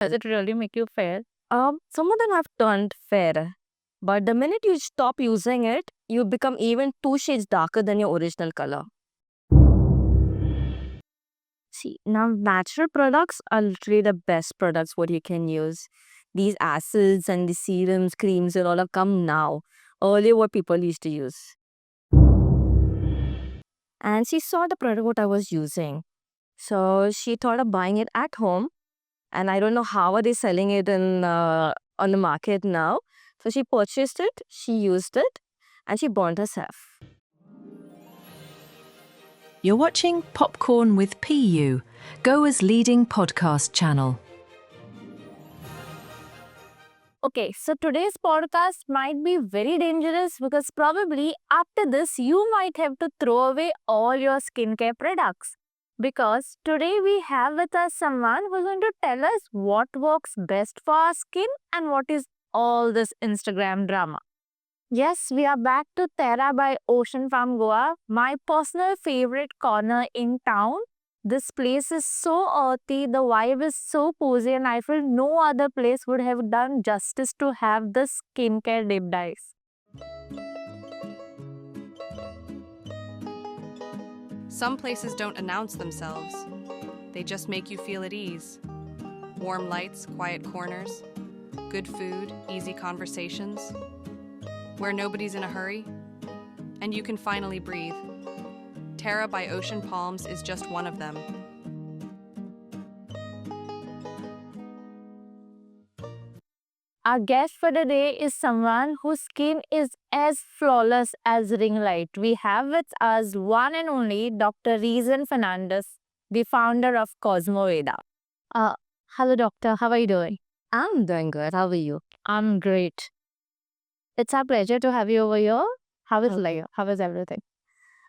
Does it really make you fair? Some of them have turned fair, but the minute you stop using it, you become even 2 shades darker than your original color. See, now natural products are literally the best products what you can use. These acids and the serums, creams, and all have come now. Earlier, what people used to use. And she saw the product what I was using. So she thought of buying it at home. And I don't know how are they selling it in on the market now. So she purchased it, she used it, and she burned herself. You're watching Popcorn with PU, Goa's leading podcast channel. Okay, so today's podcast might be very dangerous because probably after this, you might have to throw away all your skincare products. Because today we have with us someone who's going to tell us what works best for our skin and what is all this Instagram drama. Yes, we are back to Terra by Ocean Farm Goa, my personal favorite corner in town. This place is so earthy, the vibe is so cozy, and I feel no other place would have done justice to have the skincare deep dives. Some places don't announce themselves. They just make you feel at ease. Warm lights, quiet corners, good food, easy conversations. Where nobody's in a hurry, and you can finally breathe. Terra by Ocean Palms is just one of them. Our guest for the day is someone whose skin is as flawless as ring light. We have with us one and only Dr. Reason Fernandez, the founder of Cosmoveda. Hello, doctor. How are you doing? I'm doing good. How are you? I'm great. It's our pleasure to have you over here. How is Okay. life? How is everything?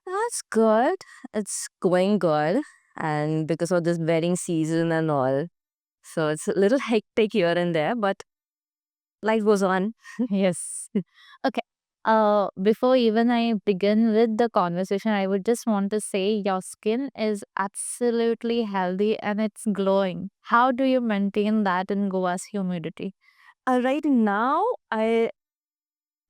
That's good. It's going good. And because of this wedding season and all. So it's a little hectic here and there, but life goes on. Yes. Okay. Before even I begin with the conversation, I would just want to say your skin is absolutely healthy and it's glowing. How do you maintain that in Goa's humidity? Right now, I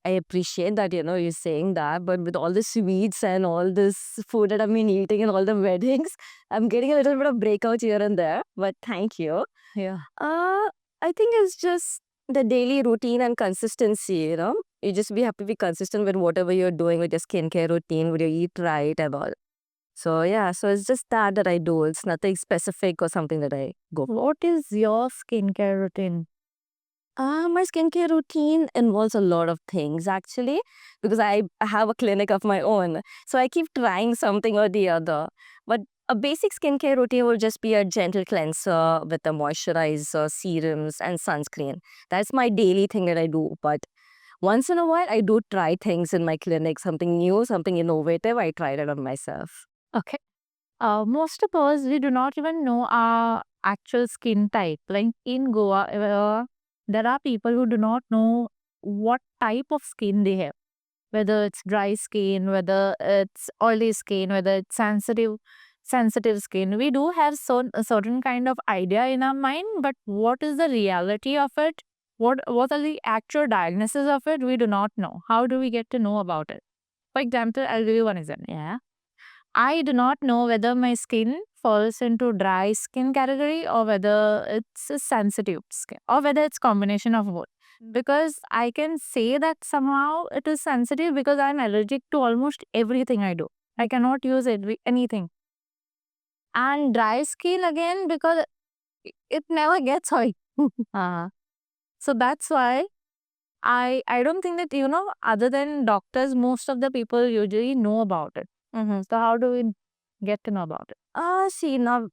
appreciate that, you're saying that, but with all the sweets and all this food that I've been eating and all the weddings, I'm getting a little bit of breakout here and there, but thank you. Yeah. I think it's just the daily routine and consistency. You just have to be consistent with whatever you're doing with your skincare routine, with your eat right and all. So yeah, so it's just that I do. It's nothing specific or something that I go for. What is your skincare routine? My skincare routine involves a lot of things actually, because I have a clinic of my own. So I keep trying something or the other. But a basic skincare routine will just be a gentle cleanser with a moisturizer, serums, and sunscreen. That's my daily thing that I do. But once in a while, I do try things in my clinic, something new, something innovative. I try that on myself. Okay. Most of us, we do not even know our actual skin type. Like in Goa, there are people who do not know what type of skin they have. Whether it's dry skin, whether it's oily skin, whether it's sensitive skin. We do have a certain kind of idea in our mind, but what is the reality of it? What are the actual diagnosis of it? We do not know. How do we get to know about it? For example, I'll give you one example. Yeah. I do not know whether my skin falls into dry skin category or whether it's a sensitive skin or whether it's combination of both. Because I can say that somehow it is sensitive because I'm allergic to almost everything I do. I cannot use anything. And dry skin again because it never gets oil. Uh, So that's why I don't think that, other than doctors, most of the people usually know about it. So how do we get to know about it? See, now,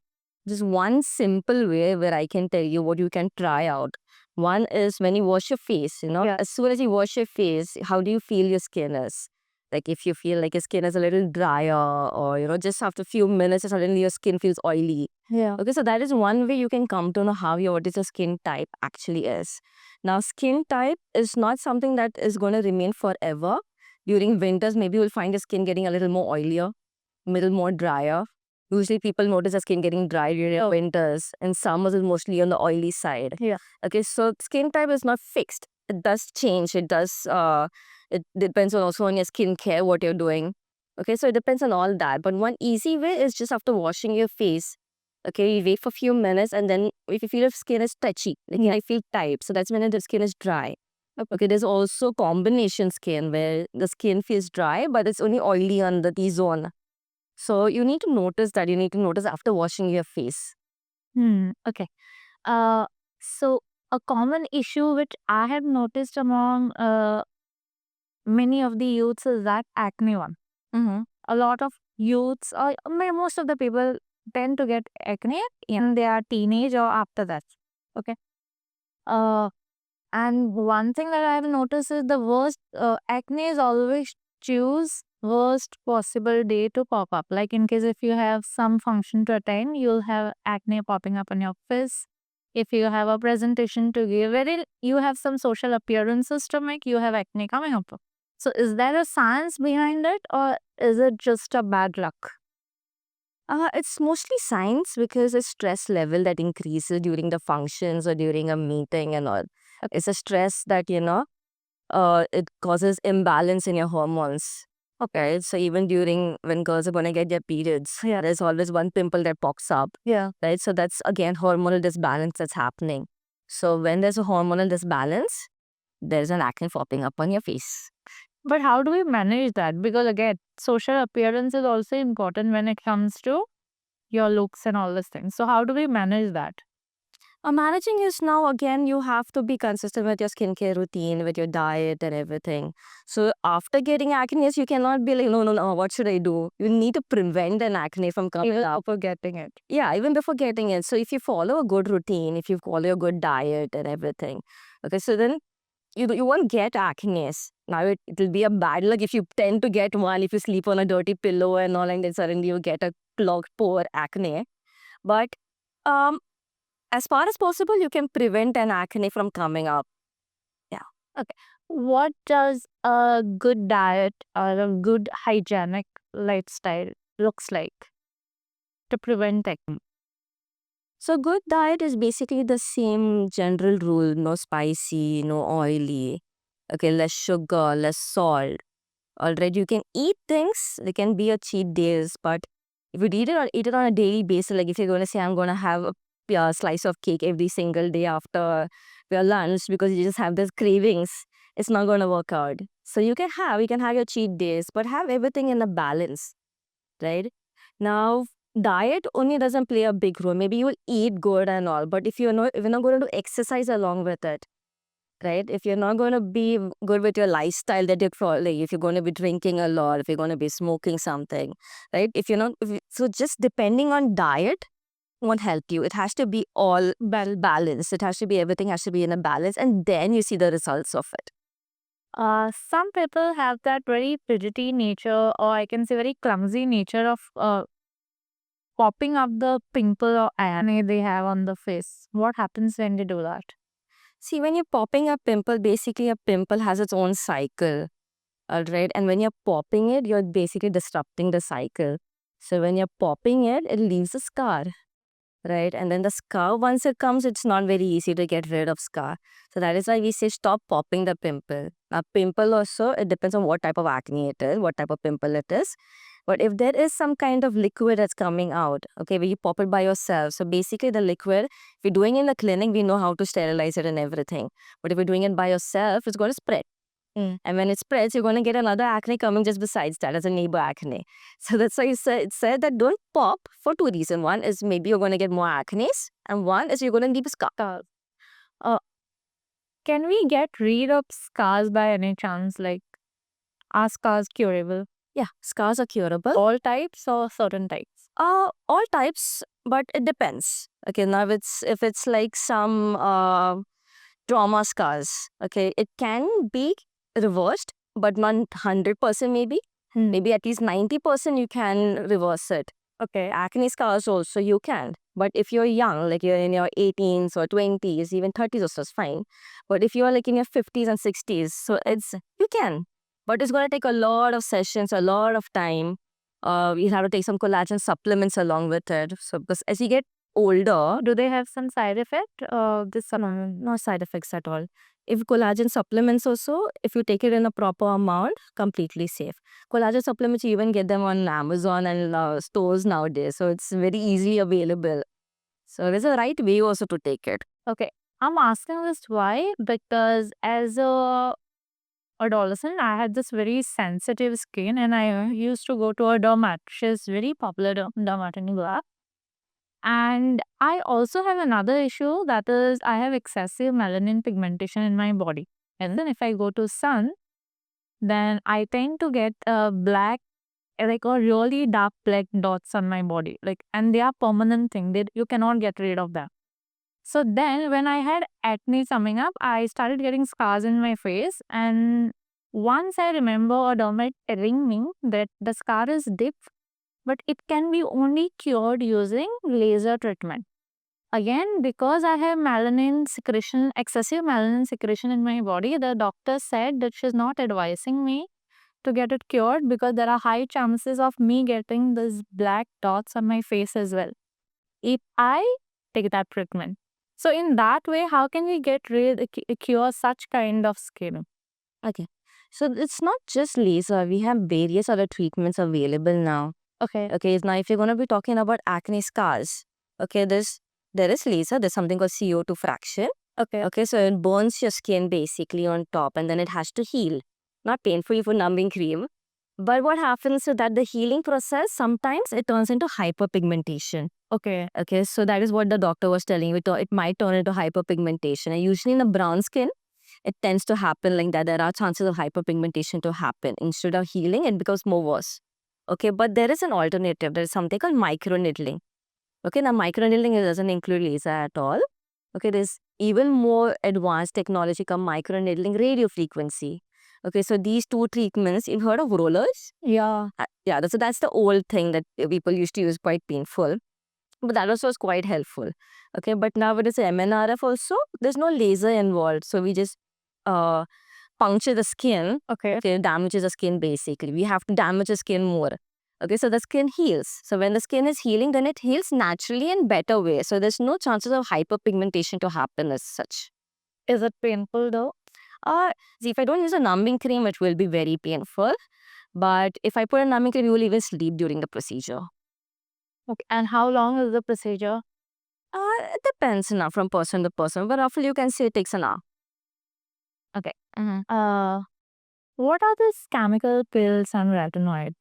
just one simple way where I can tell you what you can try out. One is when you wash your face. Yeah. As soon as you wash your face, how do you feel your skin is? Like if you feel like your skin is a little drier or, just after a few minutes, suddenly your skin feels oily. Yeah. Okay, so that is one way you can come to know what is your skin type actually is. Now, skin type is not something that is going to remain forever. During winters, maybe you'll find your skin getting a little more oilier, little more drier. Usually people notice their skin getting dry during winters, and summers is mostly on the oily side. Yeah. Okay, so skin type is not fixed. It does change. It depends on also on your skincare, what you're doing. Okay, so it depends on all that. But one easy way is just after washing your face. Okay, you wait for a few minutes, and then if you feel your skin is touchy, like I feel tight, so that's when the skin is dry. Okay, there's also combination skin where the skin feels dry, but it's only oily on the T-zone. So you need to notice that. You need to notice after washing your face. Okay. So a common issue which I have noticed among many of the youths is that acne one. A lot of youths, or most of the people, tend to get acne in their teenage or after that. Okay. And one thing that I have noticed is the worst acne is always choose worst possible day to pop up. Like in case if you have some function to attend, you'll have acne popping up on your face. If you have a presentation to give, wherein you have some social appearances to make, you have acne coming up. So is there a science behind it, or is it just a bad luck? It's mostly science because it's stress level that increases during the functions or during a meeting and all. It's a stress that, it causes imbalance in your hormones. Okay, so even during when girls are going to get their periods, there's always one pimple that pops up. Yeah. Right, so that's again hormonal disbalance that's happening. So when there's a hormonal disbalance, there's an acne popping up on your face. But how do we manage that? Because again, social appearance is also important when it comes to your looks and all these things. So how do we manage that? Managing is now again, you have to be consistent with your skincare routine, with your diet and everything. So after getting acne, you cannot be like, no, what should I do? You need to prevent an acne from coming Even up. before getting it. Yeah, even before getting it. So if you follow a good routine, if you follow a good diet and everything, okay, so then you won't get acne. Now it'll be a bad luck if you tend to get one, if you sleep on a dirty pillow and all, and then suddenly you get a clogged pore acne. But um, as far as possible, you can prevent an acne from coming up. What does a good diet or a good hygienic lifestyle looks like to prevent acne? So good diet is basically the same general rule: no spicy, no oily, okay, less sugar, less salt. Already you can eat things, they can be a cheat days, but if you eat it on a daily basis, like if you're going to say I'm going to have a slice of cake every single day after your lunch because you just have those cravings, it's not going to work out. So you can have your cheat days, but have everything in a balance, right? Now diet only doesn't play a big role. Maybe you will eat good and all, but if you're not going to do exercise along with it, right? If you're not going to be good with your lifestyle that you're following, if you're going to be drinking a lot, if you're going to be smoking something, right? So just depending on diet won't help you. It has to be all balanced. It has to be, everything has to be in a balance, and then you see the results of it. Some people have that very fidgety nature, or I can say very clumsy nature of popping up the pimple or acne they have on the face. What happens when they do that? See, when you're popping a pimple, basically a pimple has its own cycle, all right? And when you're popping it, you're basically disrupting the cycle. So when you're popping it, it leaves a scar, right? And then the scar, once it comes, it's not very easy to get rid of scar. So that is why we say stop popping the pimple. Now, pimple also, it depends on what type of acne it is, what type of pimple it is. But if there is some kind of liquid that's coming out, okay, where you pop it by yourself. So basically the liquid, if you're doing it in the clinic, we know how to sterilize it and everything. But if you're doing it by yourself, it's going to spread. And when it spreads, you're going to get another acne coming just besides that as a neighbor acne. So that's why it said that don't pop for two reasons. One is maybe you're going to get more acne, and one is you're going to leave a scar. Can we get rid of scars by any chance? Like, are scars curable? Yeah, scars are curable. All types or certain types? All types, but it depends. Okay, now if it's like some trauma scars, okay, it can be reversed, but not 100% maybe. Maybe at least 90% you can reverse it. Okay, acne scars also you can. But if you're young, like you're in your 18s or 20s, even 30s also is fine. But if you're like in your 50s and 60s, so you can. But it's going to take a lot of sessions, a lot of time. You have to take some collagen supplements along with it. So because as you get older, Do they have some side effect? no side effects at all. If collagen supplements also, if you take it in a proper amount, completely safe. Collagen supplements, you even get them on Amazon and stores nowadays. So it's very easily available. So there's a right way also to take it. Okay. I'm asking this why? Because as a adolescent, I had this very sensitive skin and I used to go to a dermat. She's very popular dermat in Goa. And I also have another issue, that is I have excessive melanin pigmentation in my body. And then if I go to sun, then I tend to get black, like a really dark black dots on my body. Like, and they are permanent thing. You cannot get rid of them. So then when I had acne coming up, I started getting scars in my face. And once I remember a dermat telling me that the scar is deep, but it can be only cured using laser treatment. Again, because I have melanin secretion, excessive melanin secretion in my body, the doctor said that she's not advising me to get it cured because there are high chances of me getting these black dots on my face as well if I take that treatment. So in that way, how can we cure such kind of skin? Okay. So it's not just laser. We have various other treatments available now. Okay. Okay, now if you're going to be talking about acne scars, okay, there is laser. There's something called CO2 fraction. Okay. Okay, so it burns your skin basically on top and then it has to heal. Not painful for numbing cream. But what happens is that the healing process, sometimes it turns into hyperpigmentation. Okay. Okay, so that is what the doctor was telling you. It might turn into hyperpigmentation. And usually in the brown skin, it tends to happen like that. There are chances of hyperpigmentation to happen. Instead of healing, it becomes more worse. Okay, but there is an alternative. There is something called microneedling. Okay, now microneedling doesn't include laser at all. Okay, there's even more advanced technology called microneedling radiofrequency. Okay, so these two treatments, you've heard of rollers? Yeah. Yeah, that's the old thing that people used to use, quite painful. But that also was quite helpful. Okay, but now with this MNRF also, there's no laser involved. So we just puncture the skin. Okay. Okay, it damages the skin basically. We have to damage the skin more. Okay, so the skin heals. So when the skin is healing, then it heals naturally in better way. So there's no chances of hyperpigmentation to happen as such. Is it painful though? See, if I don't use a numbing cream, it will be very painful. But if I put a numbing cream, you will even sleep during the procedure. Okay. And how long is the procedure? It depends now from person to person, but roughly you can say it takes an hour. Okay. Mm-hmm. What are these chemical pills and retinoid?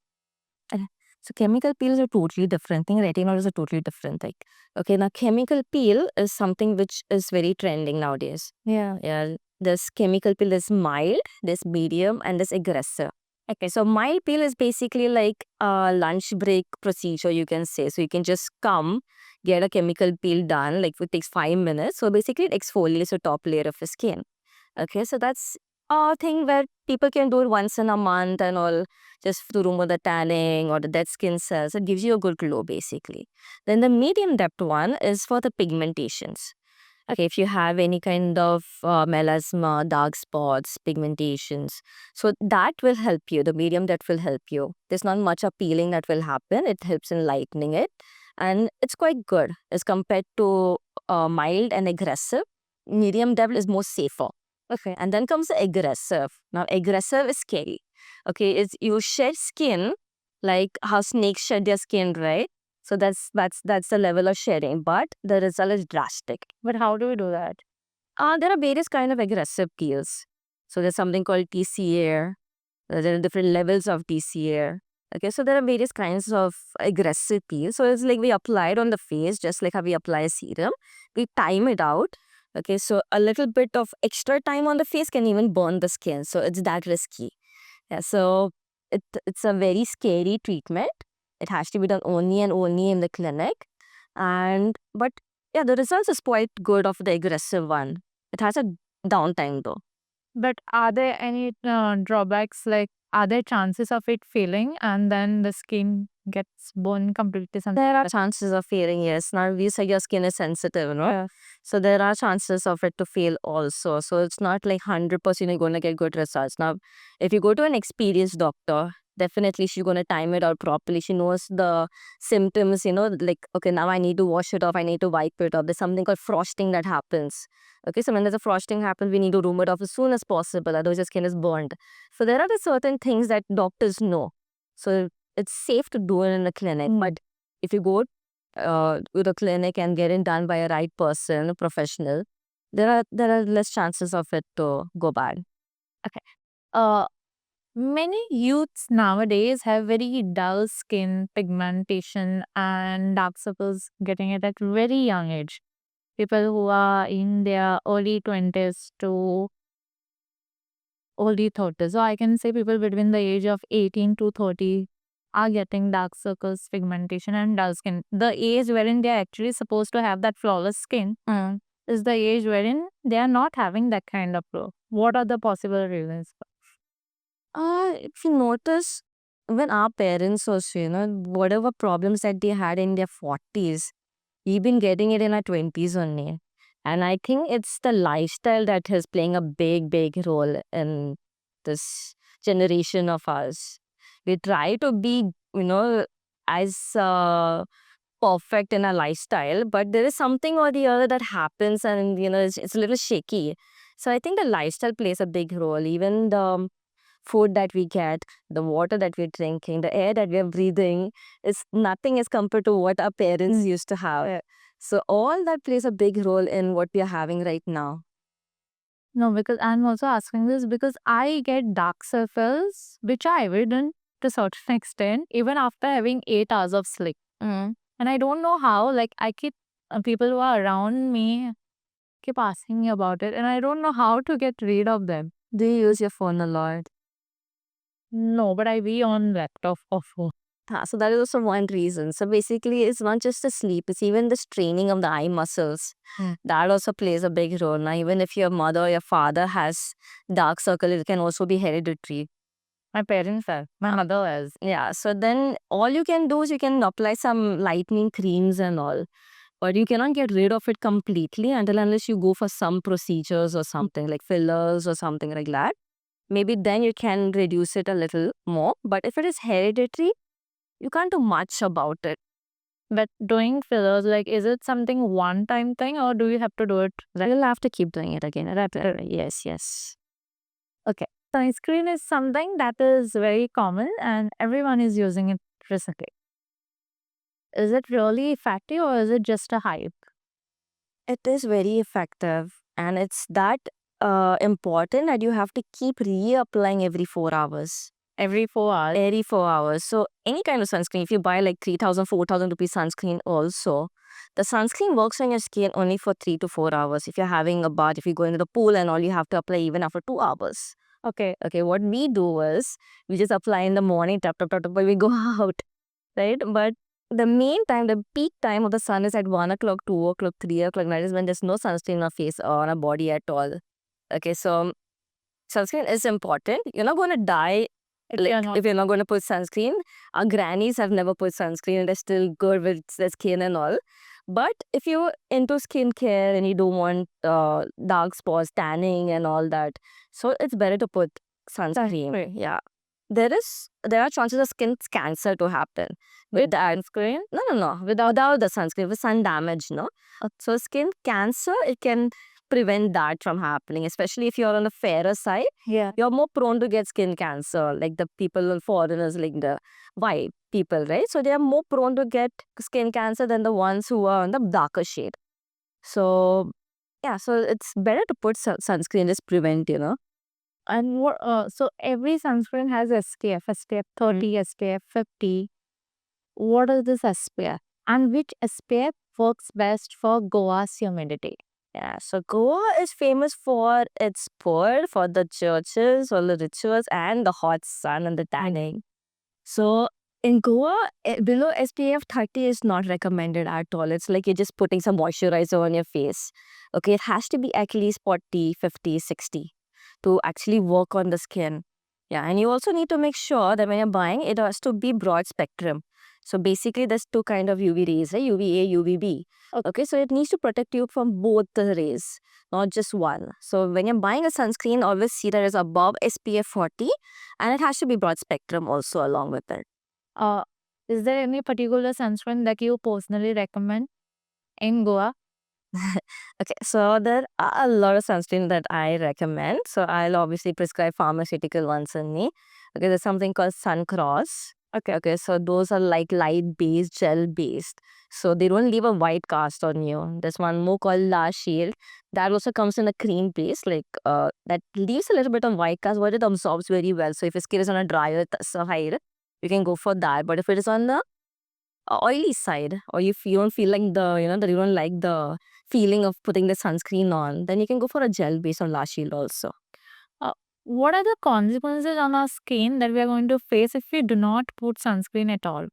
So chemical peels are a totally different thing. Retinol is a totally different thing. Okay, now chemical peel is something which is very trending nowadays. Yeah. Yeah, this chemical peel is mild, this medium, and this aggressive. Okay, so mild peel is basically like a lunch break procedure, you can say. So you can just come, get a chemical peel done, like it takes 5 minutes. So basically it exfoliates the top layer of the skin. Okay, so that's a thing where people can do it once in a month and all, just to remove the tanning or the dead skin cells. It gives you a good glow basically. Then the medium depth one is for the pigmentations. Okay, if you have any kind of melasma, dark spots, pigmentations, so that will help you. The medium depth will help you. There's not much of peeling that will happen. It helps in lightening it. And it's quite good as compared to mild and aggressive. Medium depth is more safer. Okay, and then comes the aggressive. Now, aggressive is scary. Okay, it's you shed skin like how snakes shed their skin, right? So that's the level of shedding, but the result is drastic. But how do we do that? There are various kind of aggressive peels. So there's something called TCA. There are different levels of TCA. Okay, so there are various kinds of aggressive peels. So it's like we apply it on the face, just like how we apply a serum. We time it out. Okay, so a little bit of extra time on the face can even burn the skin. So it's that risky. Yeah, so it's a very scary treatment. It has to be done only and only in the clinic. But yeah, the results is quite good of the aggressive one. It has a downtime though. But are there any drawbacks? Like, are there chances of it failing and then the skin gets burned completely? There are chances of failing, yes. Now, we say your skin is sensitive, no? Yeah. So, there are chances of it to fail also. So, it's not like 100% you're going to get good results. Now, if you go to an experienced doctor, definitely she's going to time it out properly. She knows the symptoms, like, okay, now I need to wash it off, I need to wipe it off. There's something called frosting that happens. Okay, so when there's a frosting happens, we need to remove it off as soon as possible, otherwise your skin is burned. So there are the certain things that doctors know. So it's safe to do it in a clinic, but if you go to the clinic and get it done by a right person, a professional, there are less chances of it to go bad. Uh, Many youths nowadays have very dull skin pigmentation and dark circles getting it at very young age. People who are in their early 20s to early 30s. So I can say people between the age of 18 to 30 are getting dark circles, pigmentation, and dull skin. The age wherein they are actually supposed to have that flawless skin is the age wherein they are not having that kind of glow. What are the possible reasons? If you notice, when our parents also, whatever problems that they had in their 40s, we've been getting it in our 20s only. And I think it's the lifestyle that is playing a big, big role in this generation of us. We try to be, as perfect in our lifestyle, but there is something or the other that happens and, it's a little shaky. So I think the lifestyle plays a big role. Even the food that we get, the water that we're drinking, the air that we're breathing is nothing as compared to what our parents used to have. So all that plays a big role in what we are having right now. No, because I'm also asking this because I get dark circles, which are evident to certain extent, even after having 8 hours of sleep. And I don't know how, like, I keep people who are around me keep asking me about it, and I don't know how to get rid of them. Do you use your phone a lot? No, but I be on laptop or phone. So that is also one reason. So basically, it's not just the sleep, it's even the straining of the eye muscles. That also plays a big role. Now, even if your mother or your father has dark circle, it can also be hereditary. My parents have, my mother has. Yeah, so then all you can do is you can apply some lightening creams and all. But you cannot get rid of it completely until unless you go for some procedures or something like fillers or something like that. Maybe then you can reduce it a little more. But if it is hereditary, you can't do much about it. But doing fillers, like, is it something one-time thing or do you have to do it? You'll have to keep doing it again. Yes. Okay. Sunscreen is something that is very common and everyone is using it recently. Is it really effective or is it just a hype? It is very effective and it's that important that you have to keep reapplying every 4 hours. Every 4 hours? Every 4 hours. So any kind of sunscreen, if you buy like 3,000, 4,000 rupees sunscreen also, the sunscreen works on your skin only for 3 to 4 hours. If you're having a bath, if you go into the pool and all, you have to apply even after 2 hours. Okay, what we do is, we just apply in the morning, tap, but we go out, right? But the main time, the peak time of the sun is at 1 o'clock, 2 o'clock, 3 o'clock. That is when there's no sunscreen on our face or on our body at all. Okay, so sunscreen is important. You're not going to die if you're not going to put sunscreen. Our grannies have never put sunscreen and they're still good with their skin and all. But if you're into skincare and you don't want dark spots, tanning and all that, so it's better to put sunscreen. Yeah. There are chances of skin cancer to happen with the sunscreen. No. Without the sunscreen, with sun damage, no. So skin cancer, it can prevent that from happening, especially if you're on the fairer side. Yeah. You're more prone to get skin cancer, like the people, foreigners, like the white people, right? So they are more prone to get skin cancer than the ones who are on the darker shade. So yeah, so it's better to put sunscreen, just prevent, And what? So every sunscreen has SPF 30, SPF 50. What is this SPF? And which SPF works best for Goa's humidity? Yeah, so Goa is famous for its poor, for the churches, all the rituals, and the hot sun and the tanning. So in Goa, below SPF 30 is not recommended at all. It's like you're just putting some moisturizer on your face. Okay, it has to be at least 40, 50, 60 to actually work on the skin. Yeah, and you also need to make sure that when you're buying, it has to be broad spectrum. So basically, there's two kind of UV rays, right? UVA, UVB. Okay. Okay, so it needs to protect you from both the rays, not just one. So when you're buying a sunscreen, always see that it's above SPF 40, and it has to be broad spectrum also along with it. Uh, is there any particular sunscreen that you personally recommend in Goa? Okay, so there are a lot of sunscreen that I recommend. So I'll obviously prescribe pharmaceutical ones only. Okay, there's something called Suncross. Okay, so those are like light based, gel based. So they don't leave a white cast on you. There's one more called La Shield. That also comes in a cream base, that leaves a little bit of white cast, but it absorbs very well. So if your skin is on a drier side, you can go for that. But if it is on the oily side, or if you don't feel like that you don't like the feeling of putting the sunscreen on, then you can go for a gel based on La Shield also. Uh, what are the consequences on our skin that we are going to face if we do not put sunscreen at all?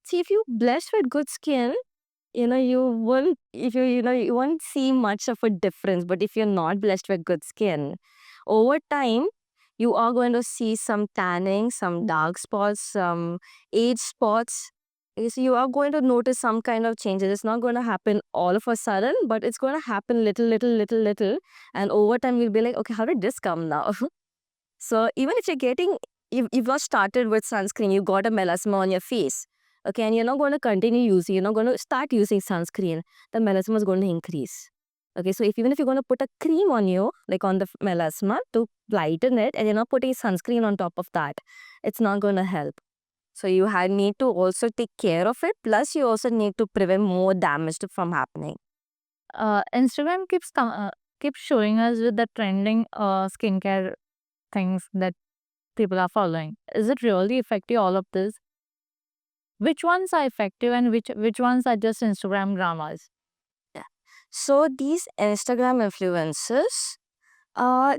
See, if you blessed with good skin, you won't, if you won't see much of a difference. But if you're not blessed with good skin, over time, you are going to see some tanning, some dark spots, some age spots. Okay, so you are going to notice some kind of changes. It's not going to happen all of a sudden, but it's going to happen little. And over time, you'll be like, okay, how did this come now? So even if you've not started with sunscreen, you got a melasma on your face, okay, and you're not going to continue using, you're not going to start using sunscreen, the melasma is going to increase. Okay, so even if you're going to put a cream on you, like on the melasma to lighten it, and you're not putting sunscreen on top of that, it's not going to help. So you need to also take care of it. Plus, you also need to prevent more damage from happening. Instagram keeps showing us with the trending skincare things that people are following. Is it really effective, all of this? Which ones are effective and which ones are just Instagram dramas? So these Instagram influencers,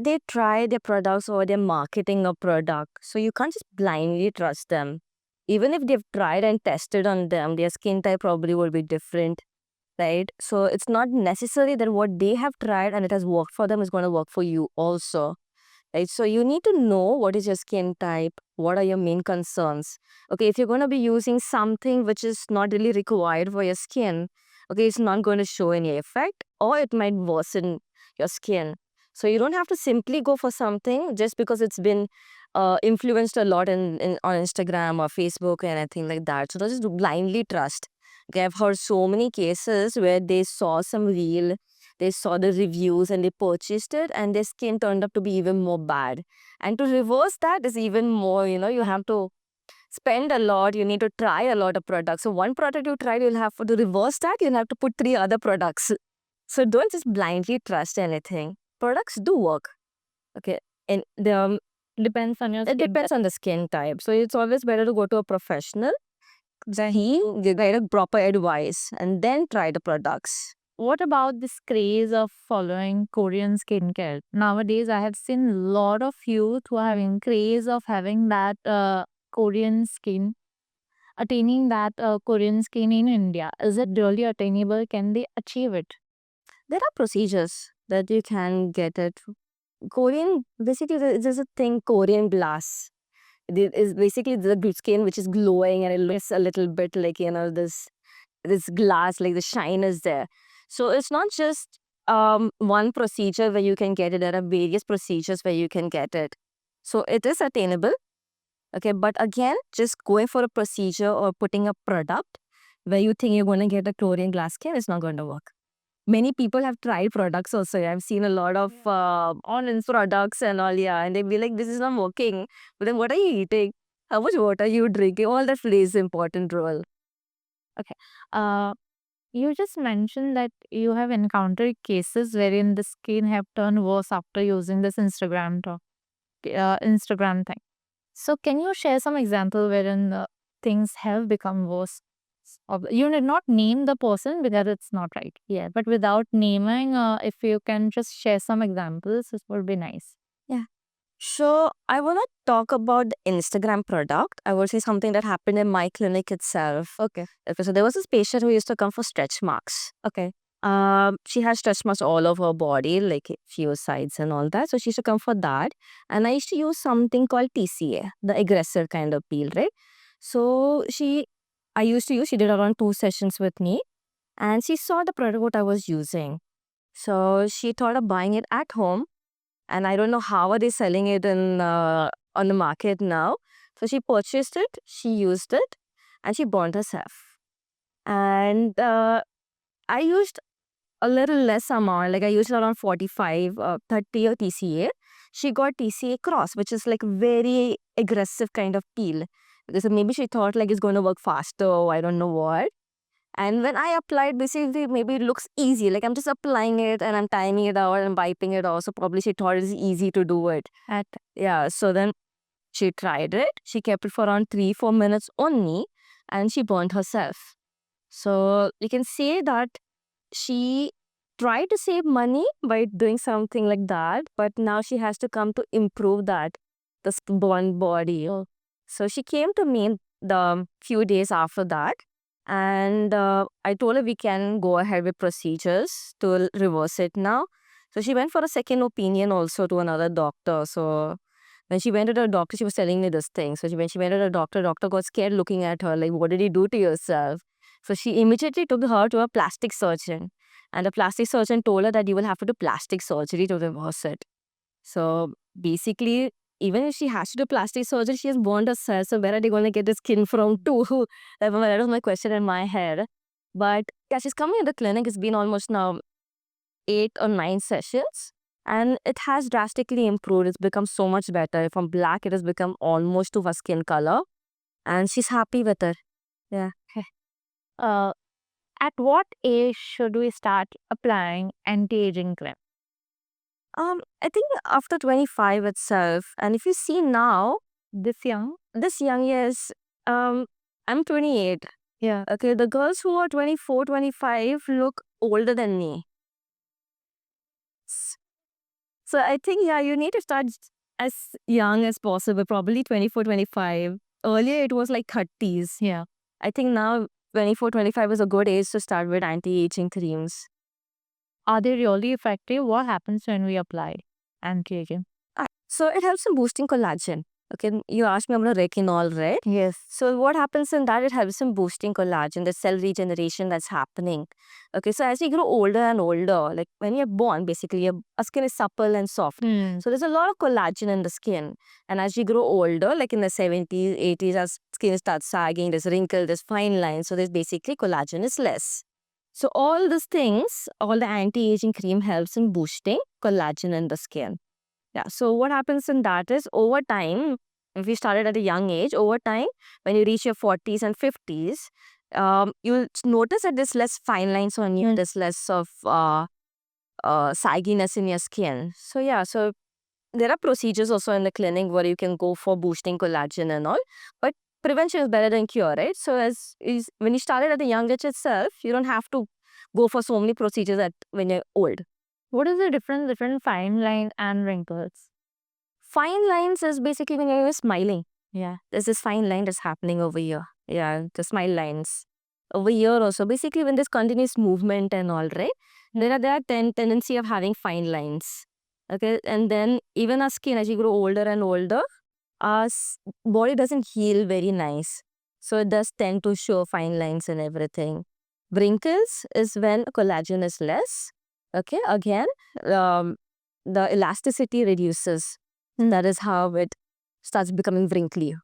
they try their products or they're marketing a product. So you can't just blindly trust them. Even if they've tried and tested on them, their skin type probably will be different, right? So it's not necessary that what they have tried and it has worked for them is going to work for you also. Right? So you need to know what is your skin type, what are your main concerns. Okay, if you're going to be using something which is not really required for your skin, okay, it's not going to show any effect or it might worsen your skin. So you don't have to simply go for something just because it's been influenced a lot on Instagram or Facebook or anything like that. So don't just blindly trust. Okay, I've heard so many cases where they saw some reel, they saw the reviews and they purchased it and their skin turned up to be even more bad. And to reverse that is even more, you have to spend a lot, you need to try a lot of products. So one product you tried, you'll have to reverse that, you'll have to put 3 other products. So don't just blindly trust anything. Products do work. Okay. And Depends on your it skin depends on the skin type. So it's always better to go to a professional. He get a proper advice and then try the products. What about this craze of following Korean skincare? Nowadays, I have seen a lot of youth who are having craze of having that Korean skin, attaining that Korean skin in India. Is it really attainable? Can they achieve it? There are procedures that you can get it. Korean, basically, there's a thing, Korean glass. It is basically the good skin which is glowing and it looks a little bit like, this glass, like the shine is there. So it's not just one procedure where you can get it. There are various procedures where you can get it. So it is attainable. Okay, but again, just going for a procedure or putting a product where you think you're going to get a Korean glass skin is not going to work. Many people have tried products also. I've seen a lot of online products and all, yeah, and they'd be like, this is not working. But then what are you eating? How much water are you drinking? All that plays an important role. You just mentioned that you have encountered cases wherein the skin have turned worse after using this Instagram thing. So can you share some example wherein things have become worse? You did not name the person because it's not right. Yeah, but without naming, if you can just share some examples, it would be nice. So I will not talk about the Instagram product. I will say something that happened in my clinic itself. Okay. Okay, so there was this patient who used to come for stretch marks. Okay. She has stretch marks all over her body, like a few sides and all that. So she used to come for that. And I used to use something called TCA, the aggressor kind of peel, right? So I used to use, she did around 2 sessions with me. And she saw the product what I was using. So she thought of buying it at home. And I don't know how are they selling it on the market now. So she purchased it, she used it, and she burned herself. And I used a little less amount, like I used around 45, 30 or TCA. She got TCA cross, which is like very aggressive kind of peel. Because maybe she thought like it's going to work faster or I don't know what. And when I applied, basically, maybe it looks easy. Like I'm just applying it and I'm timing it out and wiping it off. So probably she thought it's easy to do it. Yeah, so then she tried it. She kept it for around 3-4 minutes only and she burned herself. So you can say that she tried to save money by doing something like that, but now she has to come to improve that, the burnt body. So she came to me the few days after that, and I told her we can go ahead with procedures to reverse it now. So she went for a second opinion also to another doctor. So when she went to the doctor, she was telling me this thing. So when she went to the doctor got scared looking at her, like, what did you do to yourself? So she immediately took her to a plastic surgeon. And the plastic surgeon told her that you will have to do plastic surgery to reverse it. So basically, even if she has to do plastic surgery, she has burned herself. So where are they going to get the skin from too? That was my question in my head. But yeah, she's coming to the clinic. It's been almost now 8 or 9 sessions. And it has drastically improved. It's become so much better. From black, it has become almost to her skin color. And she's happy with it. Yeah. Uh, at what age should we start applying anti-aging cream? I think after 25 itself, and if you see now, This young? this young years, I'm 28. Yeah. Okay, the girls who are 24, 25 look older than me. So I think, yeah, you need to start as young as possible, probably 24, 25. Earlier, it was like 30s. Yeah. I think now 24, 25 is a good age to start with anti-aging creams. Are they really effective? What happens when we apply anti-aging? So it helps in boosting collagen. Okay, you asked me about retinol, right? Yes. So what happens in that, it helps in boosting collagen, the cell regeneration that's happening. Okay, so as we grow older and older, like when you're born, basically your skin is supple and soft. Hmm. So there's a lot of collagen in the skin. And as we grow older, like in the 70s, 80s, our skin starts sagging, there's wrinkles, there's fine lines. So there's basically collagen is less. So all these things, all the anti-aging cream helps in boosting collagen in the skin. Yeah, so what happens in that is over time, if you started at a young age, over time, when you reach your 40s and 50s, you'll notice that there's less fine lines on you, there's less of sagginess in your skin. So yeah, so there are procedures also in the clinic where you can go for boosting collagen and all, but prevention is better than cure, right? So when you started at the young age itself, you don't have to go for so many procedures when you're old. What is the difference between fine line and wrinkles? Fine lines is basically when you're smiling. Yeah. There's this fine line that's happening over here. Yeah, the smile lines. Over here also. Basically, when there's continuous movement and all, right? There are tendency of having fine lines. Okay, and then even our skin, as you grow older and older, our body doesn't heal very nice. So it does tend to show fine lines and everything. Wrinkles is when collagen is less. Okay, again, the elasticity reduces. That is how it starts becoming wrinkly.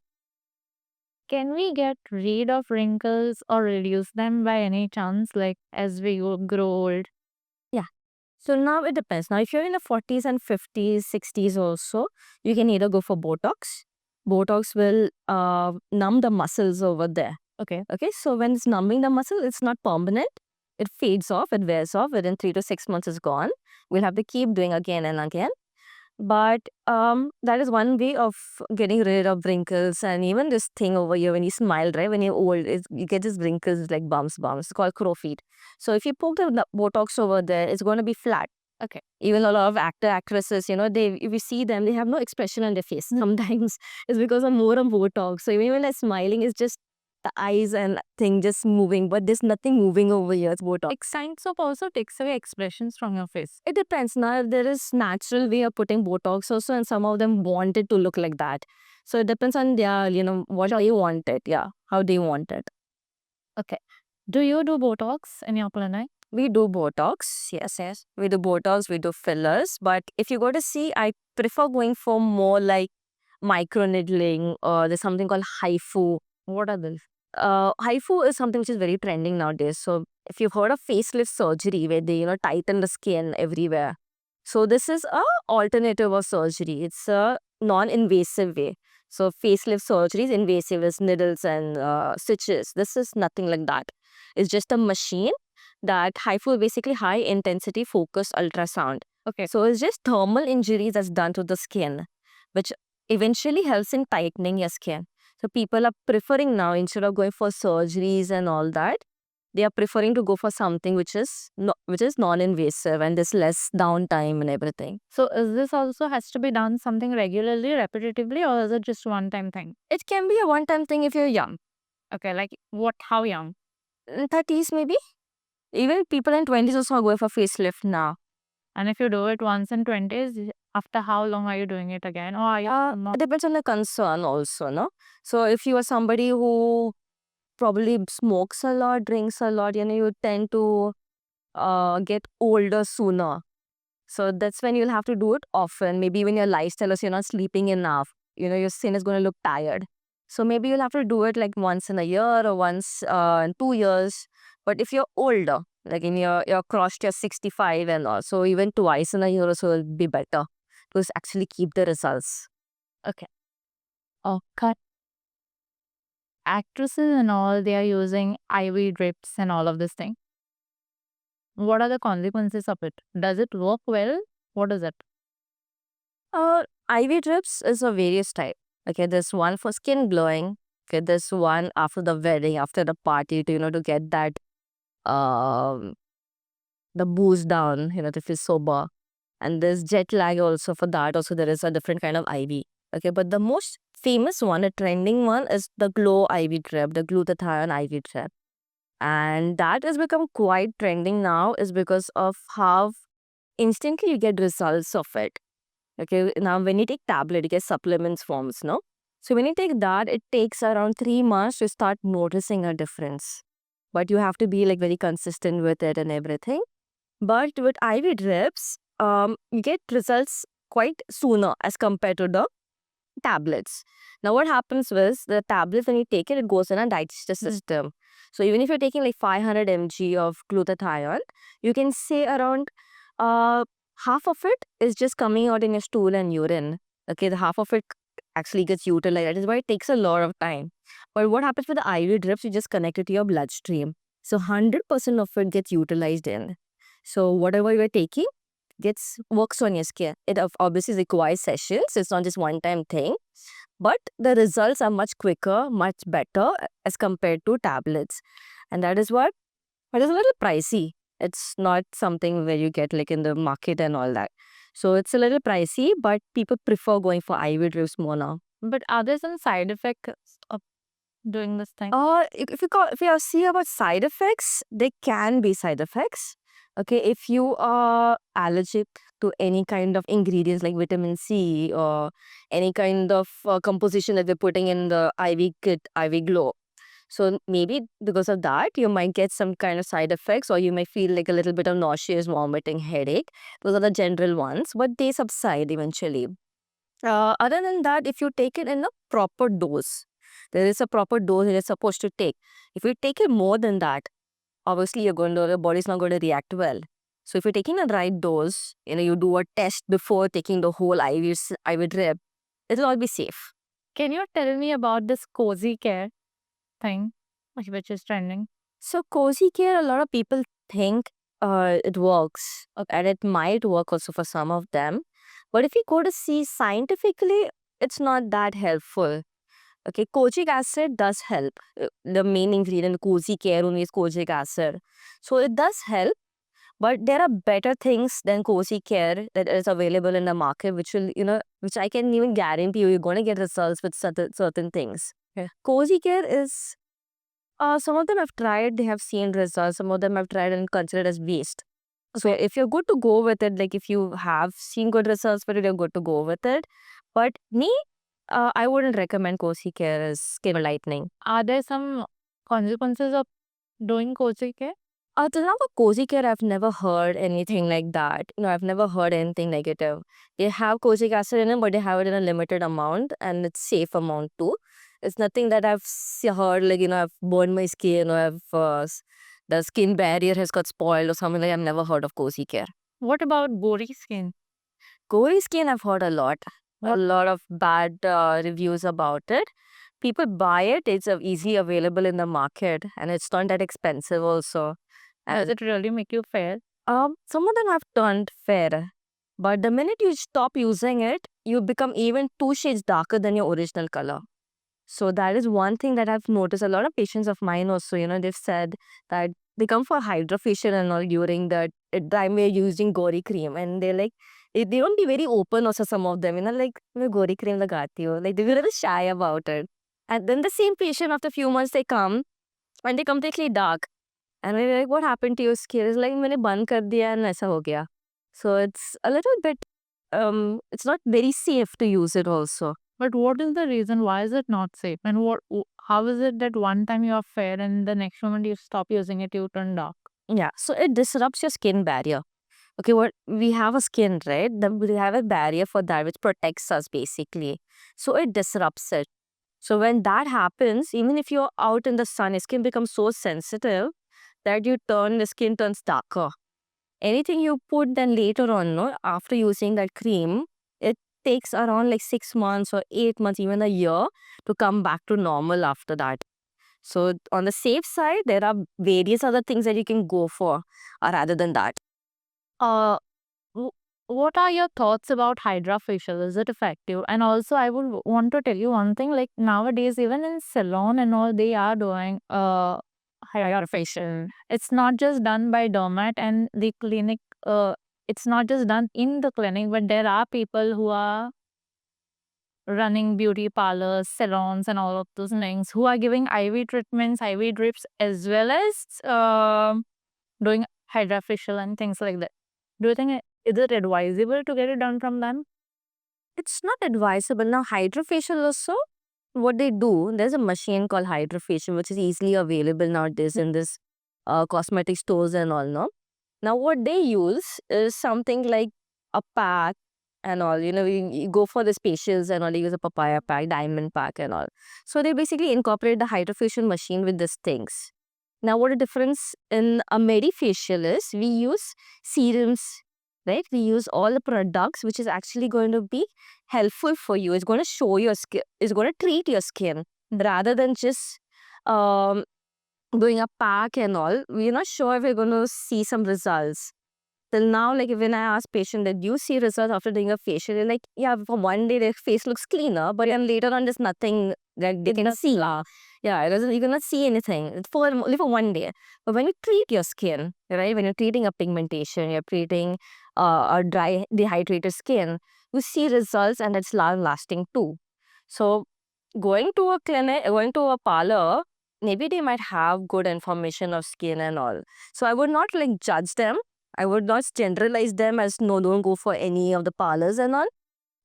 Can we get rid of wrinkles or reduce them by any chance, like as we grow old? So now it depends. Now, if you're in the 40s and 50s, 60s also, you can either go for Botox. Botox will numb the muscles over there. Okay. Okay, so when it's numbing the muscle, it's not permanent. It fades off, it wears off. Within 3 to 6 months, it's gone. We'll have to keep doing again and again. But that is one way of getting rid of wrinkles. And even this thing over here, when you smile, right, when you're old, you get these wrinkles like bumps. It's called crow feet. So if you poke the Botox over there, it's going to be flat. Okay. Even a lot of actresses, if you see them, they have no expression on their face. Sometimes it's because of more of Botox. So even when they're smiling, it's just the eyes and thing just moving, but there's nothing moving over here. It's Botox. Like science of also takes away expressions from your face. It depends. Now there is natural way of putting Botox also, and some of them want it to look like that. So it depends on their, what they want it. Yeah, how they want it. Do you do Botox in your clinic? We do Botox, yes. We do Botox, we do fillers. But if you go to see, I prefer going for more like micro needling, or there's something called HIFU. What are these? HIFU is something which is very trending nowadays. So if you've heard of facelift surgery where they, tighten the skin everywhere. So this is a alternative of surgery. It's a non-invasive way. So facelift surgery is invasive, is needles and stitches. This is nothing like that. It's just a machine that HIFU, basically high intensity focused ultrasound. Okay. So it's just thermal injuries that's done to the skin, which eventually helps in tightening your skin. So people are preferring now, instead of going for surgeries and all that, they are preferring to go for something which is non-invasive and there's less downtime and everything. So is this also has to be done something regularly, repetitively, or is it just one time thing? It can be a one-time thing if you're young. Okay, like what? How young? In 30s maybe. Even people in 20s also are going for facelift now. And if you do it once in 20s, after how long are you doing it again? Or are you not? It depends on the concern also, no? So if you are somebody who probably smokes a lot, drinks a lot, you tend to get older sooner. So that's when you'll have to do it often. Maybe when your lifestyle is you're not sleeping enough, your skin is going to look tired. So maybe you'll have to do it like once in a year or once in 2 years. But if you're older, like you're crossed your 65 and all, so even twice in a year or so will be better to actually keep the results. Oh, cut. Actresses and all, they are using IV drips and all of this thing. What are the consequences of it? Does it work well? What is it? IV drips is a various type. Okay, there's one for skin glowing. Okay, there's one after the wedding, after the party, to to get that the booze down, to feel sober. And there's jet lag also. For that also there is a different kind of IV. Okay, but the most famous one, a trending one, is the Glow IV drip, the glutathione IV drip. And that has become quite trending now is because of how instantly you get results of it. Okay, now when you take tablet, you get supplements forms, no? So when you take that, it takes around 3 months to start noticing a difference. But you have to be like very consistent with it and everything. But with IV drips, you get results quite sooner as compared to the tablets. Now what happens is the tablets, when you take it, it goes in a digestive system. So even if you're taking like 500 mg of glutathione, you can say around half of it is just coming out in your stool and urine. Okay, the half of it actually gets utilized. That is why it takes a lot of time. But what happens with the IV drips, you just connect it to your bloodstream. So 100% of it gets utilized in. So whatever you're taking works on your skin. It obviously requires sessions. It's not just one-time thing. But the results are much quicker, much better as compared to tablets. And that is what, it is a little pricey. It's not something where you get like in the market and all that. So it's a little pricey, but people prefer going for IV drips more now. But are there some side effects of doing this thing? If you see about side effects, there can be side effects. Okay, if you are allergic to any kind of ingredients like vitamin C or any kind of composition that they're putting in the IV kit, IV Glow. So maybe because of that, you might get some kind of side effects, or you may feel like a little bit of nauseous, vomiting, headache. Those are the general ones, but they subside eventually. Other than that, if you take it in a proper dose, there is a proper dose it is supposed to take. If you take it more than that, obviously your body's not going to react well. So if you're taking the right dose, you do a test before taking the whole IV drip, it'll all be safe. Can you tell me about this cozy care thing, which is trending? So cozy care, a lot of people think it works, and it might work also for some of them. But if you go to see scientifically, it's not that helpful. Okay, kojic acid does help. The main ingredient in cozy care only is kojic acid. So it does help, but there are better things than cozy care that is available in the market, which will, which I can even guarantee you're going to get results with certain things. Yeah. Cozy care is Some of them I've tried, they have seen results. Some of them I've tried and considered as waste. So if you're good to go with it, like if you have seen good results for it, you're good to go with it. But me, I wouldn't recommend Cozy Care as skin lightening. Are there some consequences of doing Cozy Care? Till now for Cozy Care, I've never heard anything like that. I've never heard anything negative. They have Cozic acid in it, but they have it in a limited amount and it's safe amount too. It's nothing that I've heard like, I've burned my skin or the skin barrier has got spoiled or something like I've never heard of Cozy Care. What about gory skin? Gory skin, I've heard a lot. A What? lot of bad reviews about it. People buy it, it's easily available in the market and it's not that expensive also. Does it really make you fair? Some of them have turned fair, but the minute you stop using it, you become even 2 shades darker than your original color. So that is one thing that I've noticed. A lot of patients of mine also, they've said that they come for hydrofacial and all during the time we're using Gori cream, and they're like, they don't be very open also, some of them, like, मैं Gori cream lagati ho. Like, they're a little shy about it. And then the same patient, after a few months, they come, and they're completely dark. And we're like, what happened to your skin? It's like, मैंने बंद कर दिया and ऐसा हो गया. So it's a little bit, it's not very safe to use it also. But what is the reason? Why is it not safe? And how is it that one time you are fair and the next moment you stop using it, you turn dark? Yeah, so it disrupts your skin barrier. Okay, what we have a skin, right? Then we have a barrier for that which protects us basically. So it disrupts it. So when that happens, even if you're out in the sun, your skin becomes so sensitive that the skin turns darker. Anything you put then later on, no, after using that cream, it takes around like 6 months or 8 months, even a year to come back to normal after that. So on the safe side, there are various other things that you can go for rather than that. Uh, what are your thoughts about HydraFacial? Is it effective? And also, I would want to tell you one thing. Like nowadays, even in salon and all, they are doing HydraFacial. It's not just done by dermat and the clinic. It's not just done in the clinic, but there are people who are running beauty parlors, salons, and all of those things who are giving IV treatments, IV drips, as well as doing HydraFacial and things like that. Do you think is it advisable to get it done from them? It's not advisable. Now, HydraFacial also, what they do, there's a machine called HydraFacial, which is easily available nowadays in this cosmetic stores and all, no? Now, what they use is something like a pack and all. You go for the facials and all, you use a papaya pack, diamond pack and all. So they basically incorporate the HydraFacial machine with these things. Now, what the difference in a Medifacial is, we use serums, right? We use all the products which is actually going to be helpful for you. It's going to show your skin, it's going to treat your skin rather than just doing a pack and all. We're not sure if we're going to see some results. Till now, like when I ask patient that you see results after doing a facial, they're like, yeah, for one day their face looks cleaner, but then later on there's nothing that they can see. Yeah, it doesn't, you cannot see anything. It's only for one day. But when you treat your skin, right, when you're treating a pigmentation, you're treating a dry, dehydrated skin, you see results and it's long-lasting too. So going to a clinic, going to a parlor, maybe they might have good information of skin and all. So I would not like judge them. I would not generalize them as no, don't go for any of the parlors and all.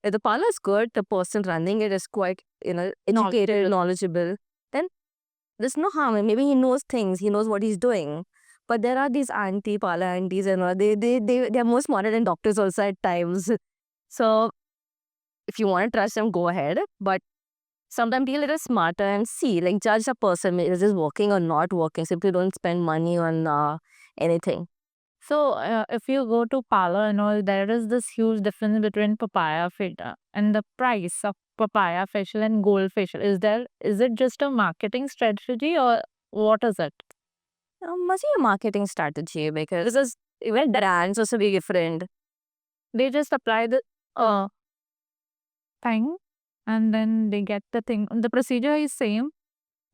If the parlor is good, the person running it is quite, educated, knowledgeable, then there's no harm. Maybe he knows things, he knows what he's doing. But there are these parlor aunties and all, they're more smarter than doctors also at times. So if you want to trust them, go ahead. But sometimes be a little smarter and see, like judge a person, is this working or not working. Simply don't spend money on anything. So, if you go to parlor and all, there is this huge difference between papaya facial and the price of papaya facial and gold facial. Is it just a marketing strategy or what is it? Must be a marketing strategy because even brands also be different. They just apply the thing and then they get the thing. The procedure is same,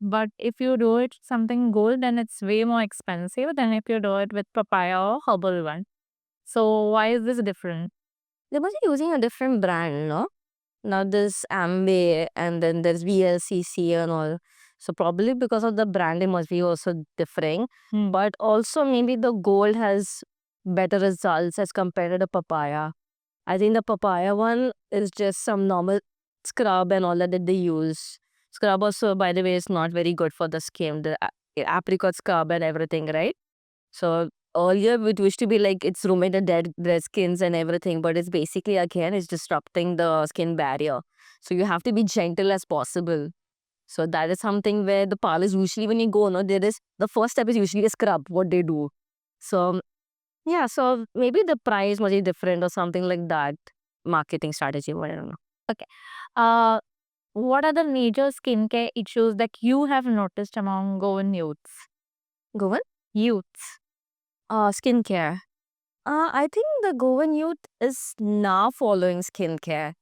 but if you do it something gold, then it's way more expensive than if you do it with papaya or herbal one. So why is this different? They must be using a different brand, no? Now there's Amway and then there's VLCC and all. So probably because of the branding must be also differing. Hmm. But also maybe the gold has better results as compared to the papaya. I think the papaya one is just some normal scrub and all that they use. Scrub also, by the way, is not very good for the skin. The apricot scrub and everything, right? So earlier it used to be like it's removing the dead skins and everything, but it's basically again it's disrupting the skin barrier. So you have to be gentle as possible. So that is something where the parlors usually when you go, no, there is the first step is usually a scrub, what they do. So yeah, so maybe the price must be different or something like that. Marketing strategy, I don't know. Uh, what are the major skincare issues that you have noticed among Goan youths? Go on. Youths. Skincare. I think the Goan youth is now following skincare.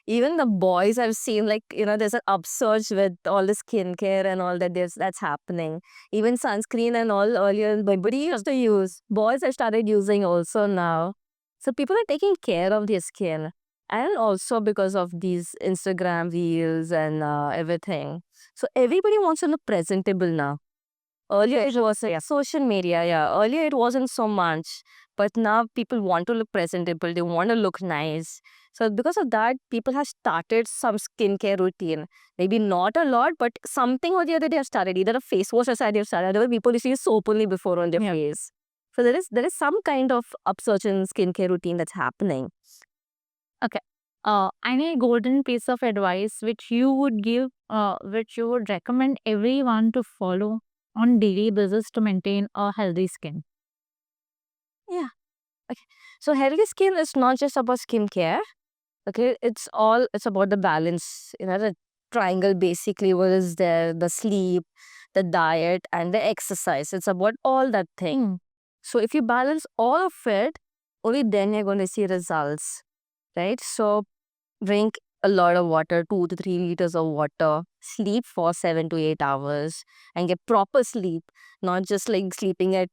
Even the boys I've seen, like, there's an upsurge with all the skincare and all that's happening. Even sunscreen and all earlier, nobody used to use. Boys have started using also now. So people are taking care of their skin. And also because of these Instagram reels and everything. So everybody wants to look presentable now. Earlier it was social media, yeah. Earlier it wasn't so much, but now people want to look presentable. They want to look nice. So because of that, people have started some skincare routine. Maybe not a lot, but something or the other they have started. Either a face wash or side they have started. Otherwise, people used to use soap only before on their Yeah. face. So there is some kind of upsurge in skincare routine that's happening. Any golden piece of advice which you would give, which you would recommend everyone to follow on daily basis to maintain a healthy skin? Yeah. Okay. So healthy skin is not just about skincare. Okay, it's about the balance. The triangle basically was there, the sleep, the diet, and the exercise. It's about all that thing. So if you balance all of it, only then you're going to see results, right? So drink a lot of water, 2 to 3 liters of water, sleep for 7 to 8 hours, and get proper sleep, not just like sleeping at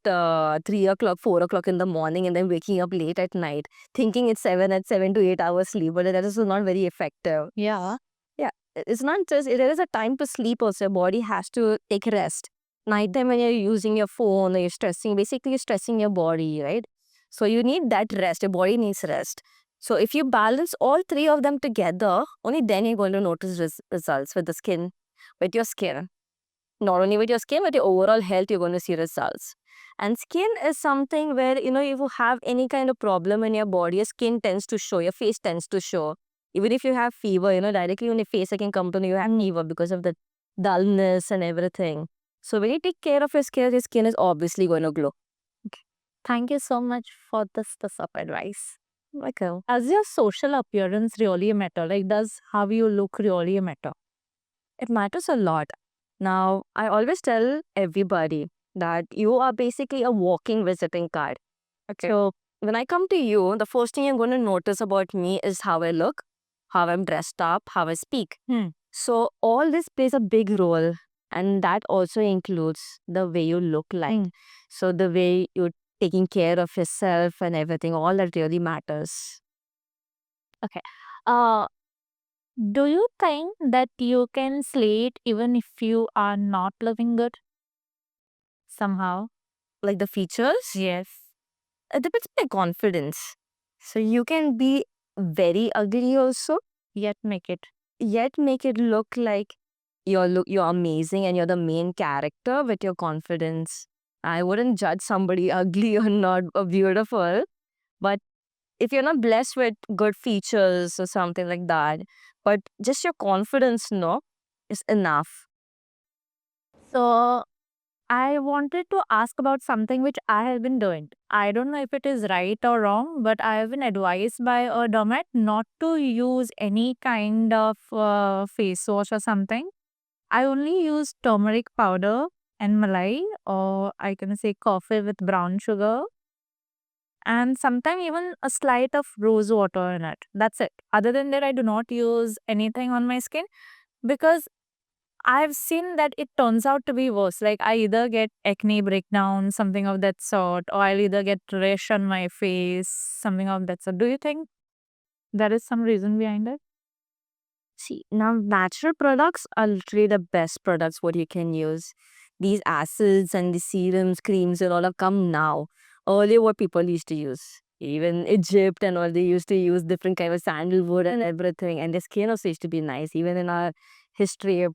3 o'clock, 4 o'clock in the morning, and then waking up late at night, thinking it's 7 to 8 hours sleep, but that is not very effective. Yeah. Yeah, it's not just, there is a time to sleep also. Your body has to take rest. Nighttime when you're using your phone or you're stressing, basically you're stressing your body, right? So you need that rest. Your body needs rest. So if you balance all three of them together, only then you're going to notice results with the skin, with your skin. Not only with your skin, but your overall health, you're going to see results. And skin is something where, if you have any kind of problem in your body, your skin tends to show, your face tends to show. Even if you have fever, directly on your face, I can come to know you have fever because of the dullness and everything. So when you take care of your skin is obviously going to glow. Thank you so much for this piece of advice. Okay. Does your social appearance really matter? Like, does how you look really matter? It matters a lot. Now, I always tell everybody that you are basically a walking visiting card. Okay. So when I come to you, the first thing you're going to notice about me is how I look, how I'm dressed up, how I speak. Hmm. So all this plays a big role, and that also includes the way you look like. Hmm. So the way you're taking care of yourself and everything, all that really matters. Uh, do you think that you can slay it even if you are not living good? Somehow. Like the features, Yes. it depends on your confidence. So you can be very ugly also, Yet make it. yet make it look like you're amazing and you're the main character with your confidence. I wouldn't judge somebody ugly or not or beautiful, but if you're not blessed with good features or something like that, but just your confidence, no, is enough. So I wanted to ask about something which I have been doing. I don't know if it is right or wrong, but I have been advised by a dermat not to use any kind of face wash or something. I only use turmeric powder and malai, or I can say coffee with brown sugar, and sometimes even a slight of rose water in it. That's it. Other than that, I do not use anything on my skin because I've seen that it turns out to be worse. Like I either get acne breakdown, something of that sort, or I'll either get rash on my face, something of that sort. Do you think there is some reason behind it? See, now natural products are literally the best products what you can use. These acids and the serums, creams, and all have come now. Earlier, what people used to use, even Egypt and all, they used to use different kind of sandalwood and everything, and the skin also used to be nice. Even in our history,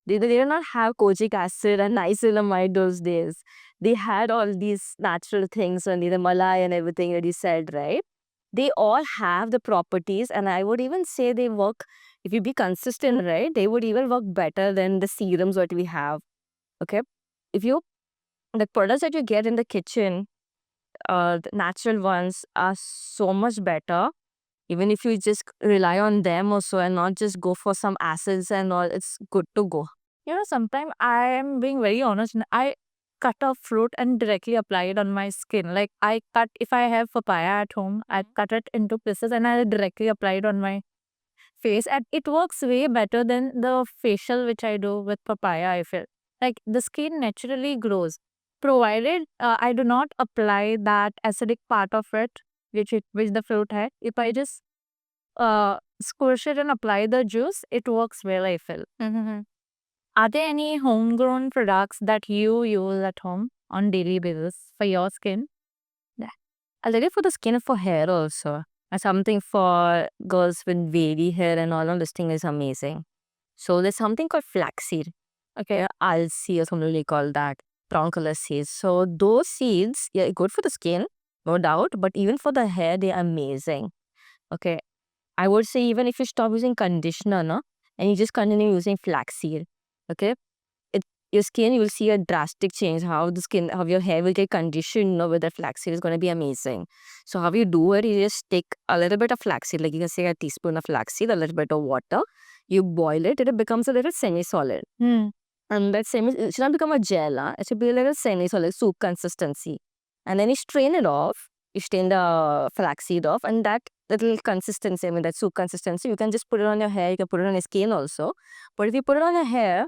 they did not have kojic acid and niacinamide those days. They had all these natural things, only the malai and everything that you said, right? They all have the properties, and I would even say they work if you be consistent, right, they would even work better than the serums what we have. Okay. If you the products that you get in the kitchen, the natural ones are so much better. Even if you just rely on them also and not just go for some acids and all, it's good to go. Sometimes I am being very honest. I cut a fruit and directly apply it on my skin. Like if I have papaya at home, I cut it into pieces and I directly apply it on my face. And it works way better than the facial which I do with papaya, I feel. Like the skin naturally grows. Provided I do not apply that acidic part of it, which the fruit had. If I just squish it and apply the juice, it works well, I feel. Are there any homegrown products that you use at home on daily basis for your skin? A little for the skin and for hair also. And something for girls with wavy hair and all of this thing is amazing. So there's something called flaxseed. Okay, alsi or something they call that. Brown color seeds. So those seeds, yeah, good for the skin, no doubt. But even for the hair, they're amazing. Okay. I would say even if you stop using conditioner, no, and you just continue using flaxseed, okay, your skin, you will see a drastic change. How your hair will get conditioned, with the flaxseed is going to be amazing. So how you do it, you just take a little bit of flaxseed, like you can say a teaspoon of flaxseed, a little bit of water, you boil it, it becomes a little semi-solid. And that it should not become a gel, it should be a little semi-solid soup consistency. And then you strain it off, you strain the flaxseed off, and that little consistency, that soup consistency, you can just put it on your hair, you can put it on your skin also. But if you put it on your hair,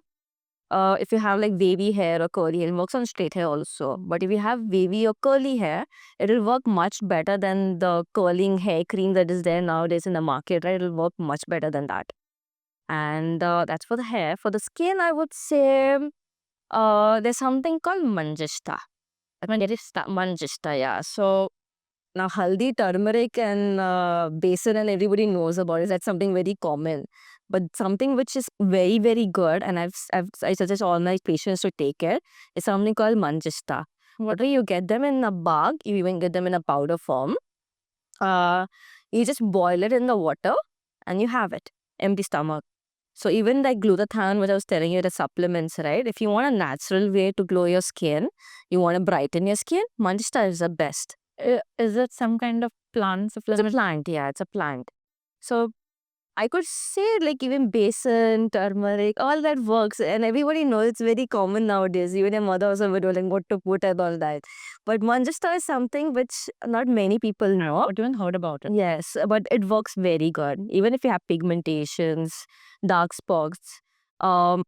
if you have like wavy hair or curly hair, it works on straight hair also. But if you have wavy or curly hair, it will work much better than the curling hair cream that is there nowadays in the market, right? It will work much better than that. And that's for the hair. For the skin, I would say there's something called manjishta. Manjishta, yeah. So now haldi, turmeric, and besan, and everybody knows about it. That's something very common. But something which is very, very good, and I suggest all my patients to take it, is something called manjishta. Whatever you get them in a bag, you even get them in a powder form. You just boil it in the water and you have it, empty stomach. So even like glutathione, which I was telling you, the supplements, right? If you want a natural way to glow your skin, you want to brighten your skin, manjishta is the best. Is it some kind of plant It's a supplement? plant, yeah, it's a plant. So I could say like even besan, turmeric, all that works. And everybody knows it's very common nowadays. Even your mother also would know like what to put and all that. But manjishta is something which not many people know. I've even heard about it. Yes, but it works very good. Even if you have pigmentations, dark spots, um,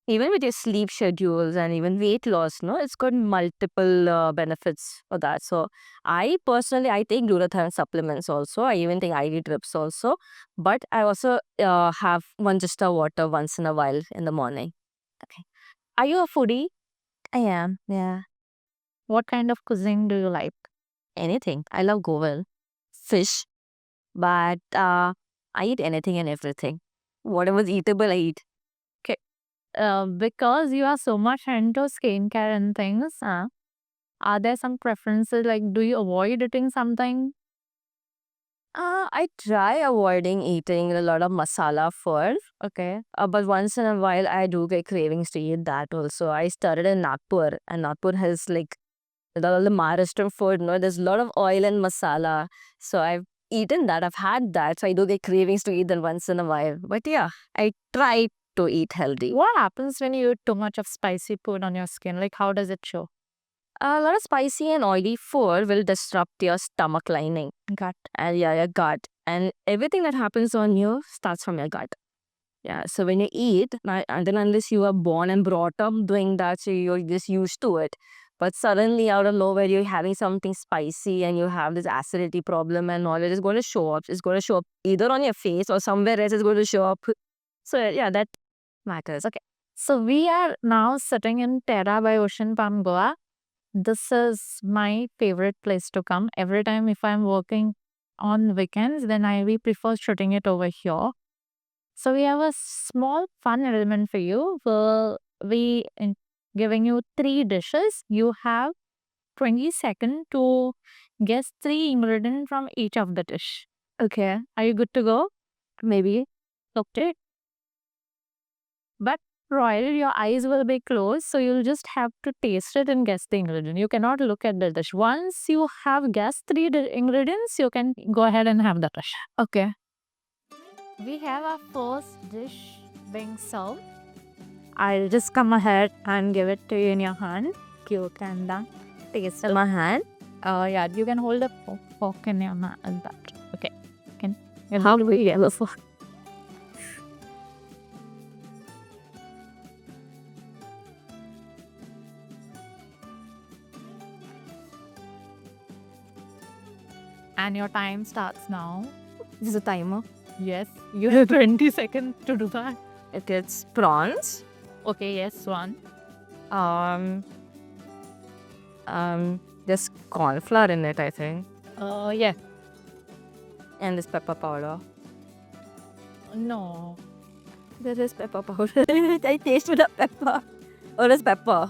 even with your sleep schedules and even weight loss, it's got multiple benefits for that. So I personally, I take glutathione supplements also. I even take IV drips also. But I also have manjishta water once in a while in the morning. Okay. Are you a foodie? I am, yeah. What kind of cuisine do you like? Anything. I love govel, fish, but I eat anything and everything. Whatever's eatable, I eat. Because you are so much into skincare and things, are there some preferences? Like, do you avoid eating something? I try avoiding eating a lot of masala food. Okay. But once in a while, I do get cravings to eat that also. I started in Nagpur, and Nagpur has like all the Maharashtrian food. There's a lot of oil and masala. So I've eaten that. I've had that. So I do get cravings to eat that once in a while. But yeah, I try to eat healthy. What happens when you eat too much of spicy food on your skin? Like, how does it show? A lot of spicy and oily food will disrupt your stomach lining. Gut. And yeah, your gut. And everything that happens on you starts from your gut. Yeah, so when you eat, until unless you are born and brought up doing that, so you're just used to it. But suddenly, out of nowhere, you're having something spicy and you have this acidity problem and all. It is going to show up. It's going to show up either on your face or somewhere else. It's going to show up. So yeah, that matters. Okay. So we are now sitting in Terra by Ocean Palm, Goa. This is my favorite place to come. Every time if I'm working on weekends, then we prefer shooting it over here. So we have a small fun element for you. We giving you 3 dishes. You have 20 seconds to guess 3 ingredients from each of the dish. Okay. Are you good to go? Maybe. Okay. But Royal, your eyes will be closed, so you'll just have to taste it and guess the ingredient. You cannot look at the dish. Once you have guessed 3 ingredients, you can go ahead and have the dish. Okay. We have our first dish being served. I'll just come ahead and give it to you in your hand. You can taste In my hand. yeah, you can hold the fork in your hand like that. Okay. How do we get the fork? And your time starts now. This is a timer. Yes, you have 20 seconds to do that. Okay, it's prawns. Okay, yes, one. There's cornflower in it, I think. Yeah. And this pepper powder. No. There is pepper powder. I tasted the pepper. Oh, there's pepper.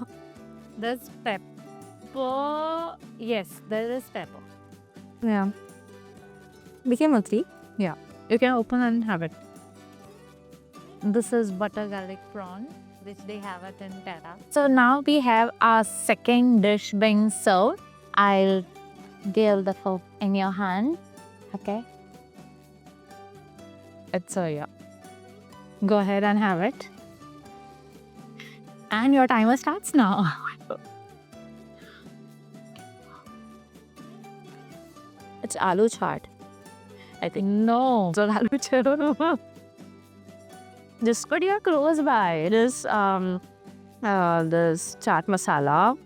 There's pepper. Yes, there is pepper. Yeah. Became a 3. You can open and have it. This is butter garlic prawn, which they have it in Terra. So now we have our second dish being served. I'll give the fork in your hand. Okay. It's yeah. Go ahead and have it. And your timer starts now. It's aloo chaat. I think no. So aloo chaat. Just put your close by. This this chaat masala.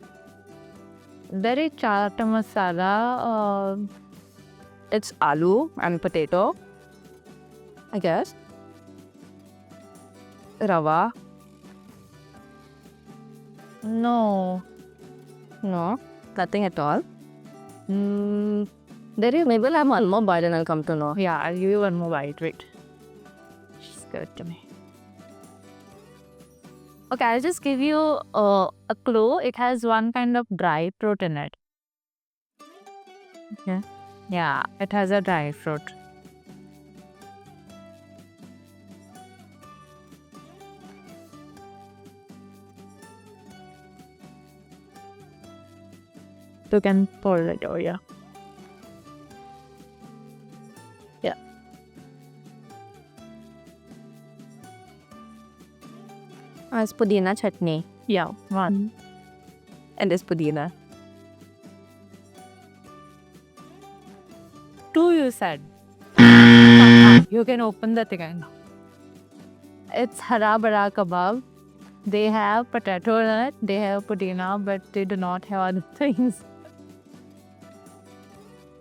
Very chaat masala. It's aloo and potato, I guess. Rava. No. No, nothing at all. There is maybe I'll have one more bite and I'll come to know. Yeah, I'll give you one more bite. Wait. Just give it to me. Okay, I'll just give you a clue. It has one kind of dry fruit in it. Yeah. Yeah, it has a dry fruit. You can pour it over, yeah. Yeah. It's pudina chutney. Yeah, one. And this pudina. 2 you said. You can open the thing. It's hara bara kebab. They have potato in it, they have pudina, but they do not have other things.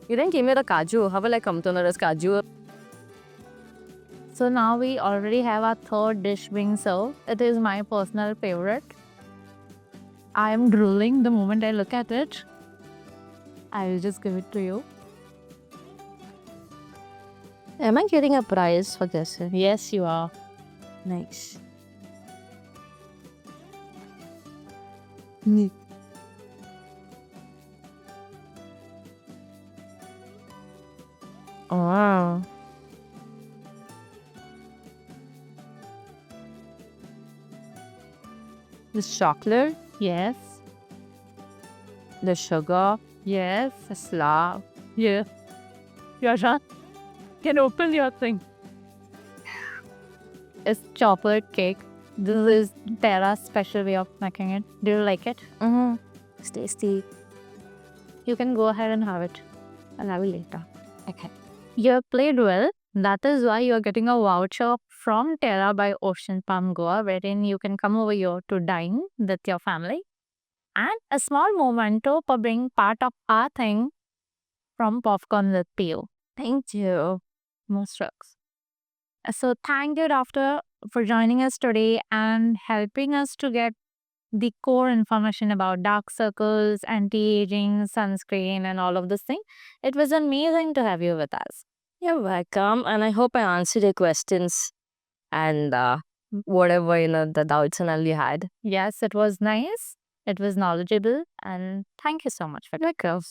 You didn't give me the kaju. How will I come to know this kaju? So now we already have our third dish being served. It is my personal favorite. I am drooling the moment I look at it. I will just give it to you. Am I getting a prize for this? Yes, you are. Nice. Wow. The chocolate, Yes. the sugar, Yes. the flour. Yeah. Yasha, can open your thing. It's chocolate cake. This is Terra's special way of making it. Do you like it? Mm-hmm. It's tasty. You can go ahead and have it. I'll have it later. Okay. You have played well. That is why you are getting a voucher from Terra by Ocean Palm Goa, wherein you can come over here to dine with your family. and a small memento for being part of our thing from Popcorn with PU. Thank you. Most strokes. So thank you, doctor, for joining us today and helping us to get the core information about dark circles, anti-aging, sunscreen, and all of this thing. It was amazing to have you with us. You're welcome. And I hope I answered your questions and whatever, the doubts and all you had. Yes, it was nice. It was knowledgeable, and thank you so much for it.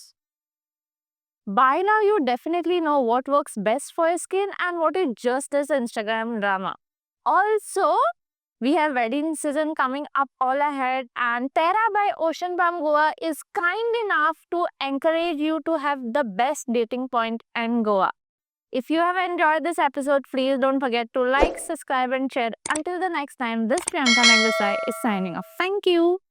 By now, you definitely know what works best for your skin and what is just as Instagram drama. Also, we have wedding season coming up all ahead, and Terra by Ocean Palm Goa is kind enough to encourage you to have the best dating point in Goa. If you have enjoyed this episode, please don't forget to like, subscribe, and share. Until the next time, this Priyanka Nagdesai is signing off. Thank you.